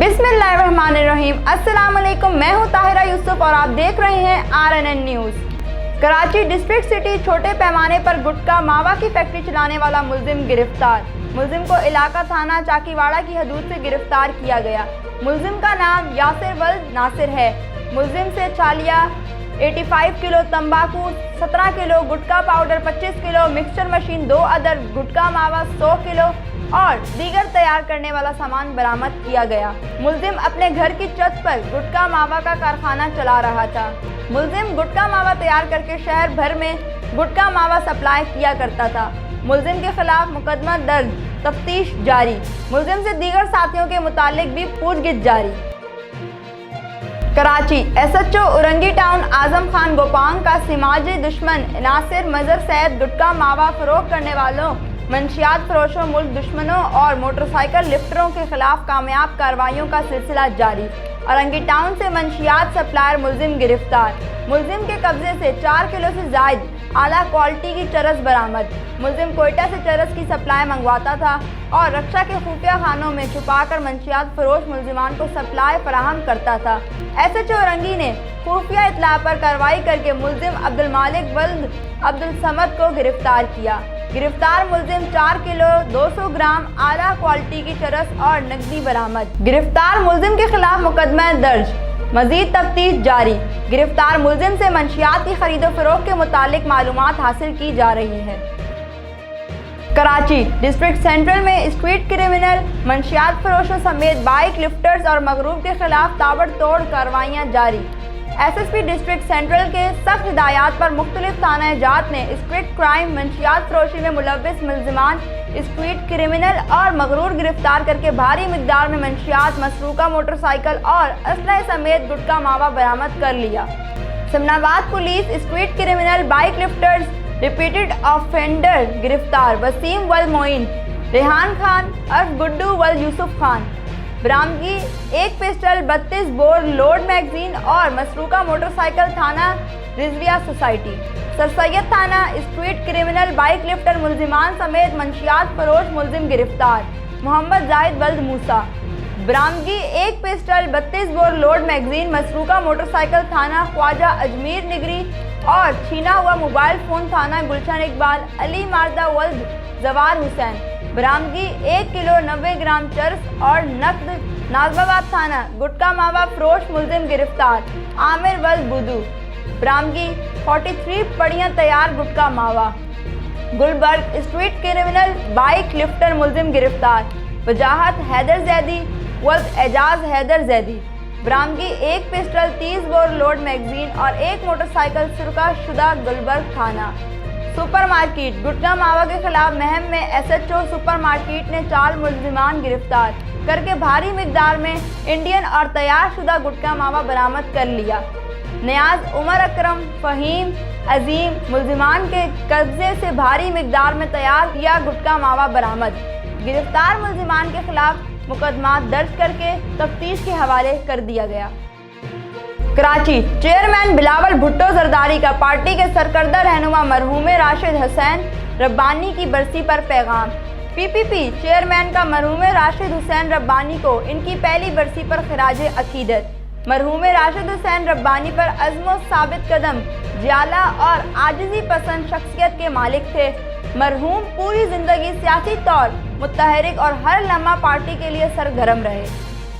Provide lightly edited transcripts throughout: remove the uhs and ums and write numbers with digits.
बिस्मिल्लाहिर्रहमानिर्रहीम। अस्सलाम वालेकुम। मैं हूं ताहिरा यूसुफ और आप देख रहे हैं RNN news. Karachi district city छोटे पैमाने पर गुटखा मावा की फैक्ट्री चलाने वाला मुलजिम गिरफ्तार। मुलजिम को इलाका थाना चाकीवाड़ा की हदूद से गिरफ्तार किया गया। मुलजिम का नाम यासिर वल्द नासिर है। मुलजिम से चालिया 85 किलो तंबाकू, 17 kilo gutkha powder, 25 kilo mixture machine, 2 other gutkha मावा, 100 किलो और दीगर तैयार करने वाला सामान बरामद किया गया। मुलजिम अपने घर की छत पर गुटखा मावा का कारखाना चला रहा था। मुलजिम गुटखा मावा तैयार करके शहर भर में गुटखा मावा सप्लाई किया करता था। मुलजिम के खिलाफ मुकदमा दर्ज, तफ्तीश जारी। मुलजिम से दीगर साथियों के मुतालिक भी पूछगिछ जारी। कराची SHO उरंगी टाउन आजम खान गोपांग का समाजी दुश्मन नासिर मजहर सैयद गुटखा मावा फरोख्त करने वालों, मंशियात फरोशों, मुल्क दुश्मनों और मोटरसाइकिल लिफ्टरों के खिलाफ कामयाब कार्रवाइयों का सिलसिला जारी। औरंगी टाउन से मंशियात सप्लायर मुलजिम गिरफ्तार। मुलजिम के कब्जे से 4 किलो से जायद आला क्वालिटी की चरस बरामद। मुलजिम कोयटा से चरस की सप्लाई मंगवाता था और रक्षा के खुफिया खानों में छुपाकर मंशियात फरोश मुलजिमान को सप्लाई फराहम करता था। SHO औरंगी ने खुफिया इत्तला पर कार्रवाई करके मुलजिम अब्दुल मालिक वल्द अब्दुल समद को गिरफ्तार किया। गिरफ्तार मुलजिम 4 किलो 200 ग्राम आला क्वालिटी की चरस और नकदी बरामद। गिरफ्तार मुलजिम के खिलाफ मुकदमा दर्ज, मजीद तफ्तीश जारी। गिरफ्तार मुलजिम से मंशियात की खरीदो फरोख्त के मुतालिक मालूमात हासिल की जा रही है। कराची डिस्ट्रिक्ट सेंट्रल में स्ट्रीट क्रिमिनल, मंशियात फरोशों समेत बाइक लिफ्टर्स और मगरूब के खिलाफ ताबड़तोड़ कार्रवाइयाँ जारी। SSP डिस्ट्रिक्ट सेंट्रल के सख्त हिदायत पर मुख्तलिफ थाना जात ने स्ट्रीट क्राइम, मंशियात फरोशी में मुलव्विस मुलजिमान, स्ट्रीट क्रिमिनल और मगरूर गिरफ्तार करके भारी मिकदार में मंशियात, मसरूका मोटरसाइकिल और असलहे समेत गुटखा मावा बरामद कर लिया। Samanabad police street criminal, bike lifters, repeated offender गिरफ्तार। वसीम वल मोइन, रेहान खान अर्फ गुड्डू वल यूसुफ खान। बरामदगी 1 पिस्टल, 32 बोर लोड मैगजीन और मसरूका मोटरसाइकिल थाना रिजविया सोसाइटी। सर सैयद थाना स्ट्रीट क्रिमिनल, बाइक लिफ्टर मुलजिमान समेत मंशियात फरोश मुलजिम गिरफ्तार। मोहम्मद जाहिद वल्द मूसा। बरामदगी 1 पिस्टल, 32 बोर लोड मैगजीन, मसरूका मोटरसाइकिल थाना ख्वाजा अजमीर निगरी और छीना हुआ मोबाइल फ़ोन थाना गुलशन इकबाल अली मारदा वल्द जवार हुसैन। बरामदगी 1 किलो 90 ग्राम चरस और नकद। नाजमाबाद थाना गुटखा मावा फरोश मुलजिम गिरफ्तार आमिर वल्द बुदू। बरामदगी 43 पड़ियाँ तैयार गुटखा मावा। Gulberg street criminal, bike lifter मुलजिम गिरफ्तार। वजाहत हैदर जैदी वल्द एजाज हैदर जैदी। बरामदगी 1 पिस्टल, 30 बोर लोड मैगजीन और 1 मोटरसाइकिल सुरका शुदा गुलबर्ग थाना। सुपर मार्केट गुटखा मावा के खिलाफ महम में SHO सुपर मार्केट ने 4 मुलजिमान गिरफ्तार करके भारी मिकदार में इंडियन और तैयार शुदा गुटखा मावा बरामद कर लिया। नियाज, उमर अकरम, फ़हीम, अजीम मुलजिमान के कब्जे से भारी मिकदार में तैयार किया गुटखा मावा बरामद। गिरफ्तार मुलजिमान के खिलाफ मुकदमा दर्ज करके तफ्तीश के हवाले कर दिया गया। कराची चेयरमैन बिलावल भुट्टो जरदारी का पार्टी के सरकर्दा रहनुमा मरहूम राशिद हुसैन रब्बानी की बरसी पर पैगाम। PPP चेयरमैन का मरहूम राशिद हुसैन रब्बानी को इनकी पहली बरसी पर खिराज अकीदत। मरहूम राशिद हुसैन रब्बानी पर अज़्म साबित कदम, जियाला और आजिज़ी पसंद शख्सियत के मालिक थे। मरहूम पूरी जिंदगी सियासी तौर मुतहरिक और हर लम्हा पार्टी के लिए सरगर्म रहे।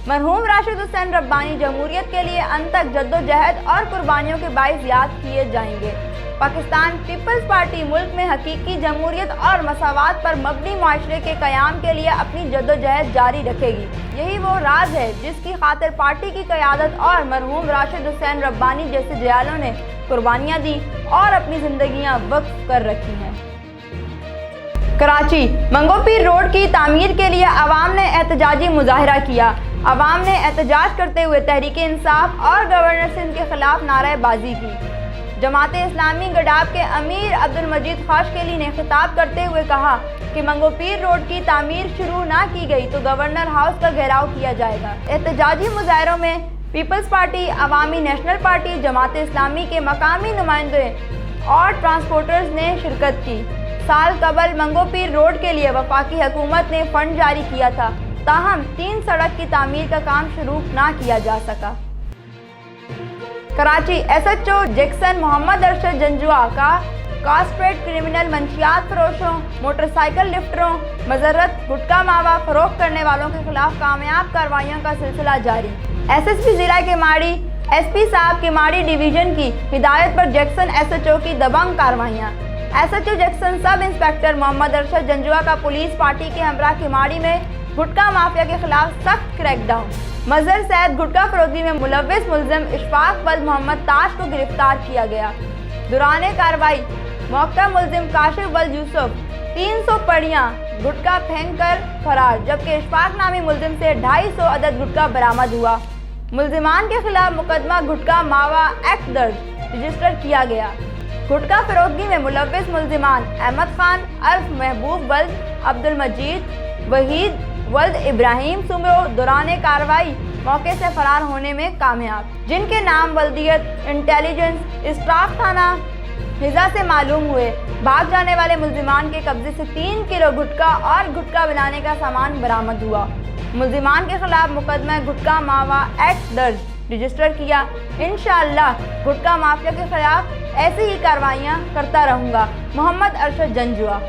मरहूम राशिद हुसैन रब्बानी जमहूरियत के लिए अंत तक जद्दोजहद और कुर्बानियों के बाइस याद किए जाएंगे। पाकिस्तान पीपल्स पार्टी मुल्क में हकीकी जमहूरियत और मसावात पर मबनी माशरे के क़याम के लिए अपनी जद्दोजहद जारी रखेगी। यही वो राज है जिसकी खातिर पार्टी की क़यादत और मरहूम राशिद हुसैन रब्बानी जैसे जयालों ने कुर्बानियाँ दी और अपनी ज़िंदगियाँ वक्फ कर रखी हैं। कराची मंगोपीर रोड की तामीर के लिए अवाम ने एहतजाजी मुजाहरा किया। अवाम ने एहतजाज करते हुए तहरीक इंसाफ और गवर्नर सिंध के खिलाफ नारेबाजी की। जमात इस्लामी गडाब के अमीर अब्दुल मजीद खाशकेली ने खिताब करते हुए कहा कि मंगोपीर रोड की तामीर शुरू ना की गई तो गवर्नर हाउस का घेराव किया जाएगा। एहतजाजी मुजाहरों में पीपल्स पार्टी, अवामी नेशनल पार्टी, जमात इस्लामी के मकामी नुमाइंदे और ट्रांसपोर्टर्स ने शिरकत की। साल कबल मंगोपीर रोड के लिए वफाकी हुकूमत ने फंड जारी किया था। ताहम 3 सड़क की तामीर का काम शुरू ना किया जा सका। कराची एसएचओ जैक्सन मोहम्मद अरशद जंजुआ का कॉस्ट्रेट क्रिमिनल मंशियात फरोशों, मोटरसाइकिल लिफ्टरों, मजरत गुटखा मावा फरोख्त करने वालों के खिलाफ कामयाब कार्रवाइयों का सिलसिला जारी। एसएसपी जिला केमाड़ी एसपी साहब केमाड़ी डिवीजन की हिदायत पर जैक्सन एसएचओ की दबंग कार्रवाइयाँ। SHO Jackson sub inspector Mohammad Arshad Janjua का पुलिस पार्टी के हमरा केमाड़ी में गुटखा माफिया के खिलाफ सख्त क्रैकडाउन। मजहर सैद गुटखा फरोख्ती में मुलव्विस मुल्जिम इशफाक वल्द मोहम्मद ताज को गिरफ्तार किया गया। दौरान कार्रवाई मौका मुल्जिम काशिफ वल्द यूसुफ 300 पड़ियाँ गुटखा फेंक कर फरार, जबकि इशफाक नामी मुल्जिम से 250 अदद गुटखा बरामद हुआ। मुल्जिमान के खिलाफ मुकदमा गुटखा मावा एक्ट दर्ज रजिस्टर किया गया। गुटखा फरोख्ती में मुलव्विस मुल्जिमान अहमद खान अर्फ महबूब वल्द अब्दुल मजीद वहीद वल्द इब्राहिम सुमरो दौरान कार्रवाई मौके से फरार होने में कामयाब, जिनके नाम वल्दियत इंटेलिजेंस स्टाफ थाना हिजा से मालूम हुए। भाग जाने वाले मुल्जिमान के कब्जे से 3 किलो गुटखा और गुटखा बनाने का सामान बरामद हुआ। मुल्जिमान के खिलाफ मुकदमा गुटखा मावा एक्ट दर्ज रजिस्टर किया। इंशाअल्लाह गुटखा माफिया के खिलाफ ऐसी ही कार्रवाइयाँ करता रहूँगा। मोहम्मद अरशद जंजुआ।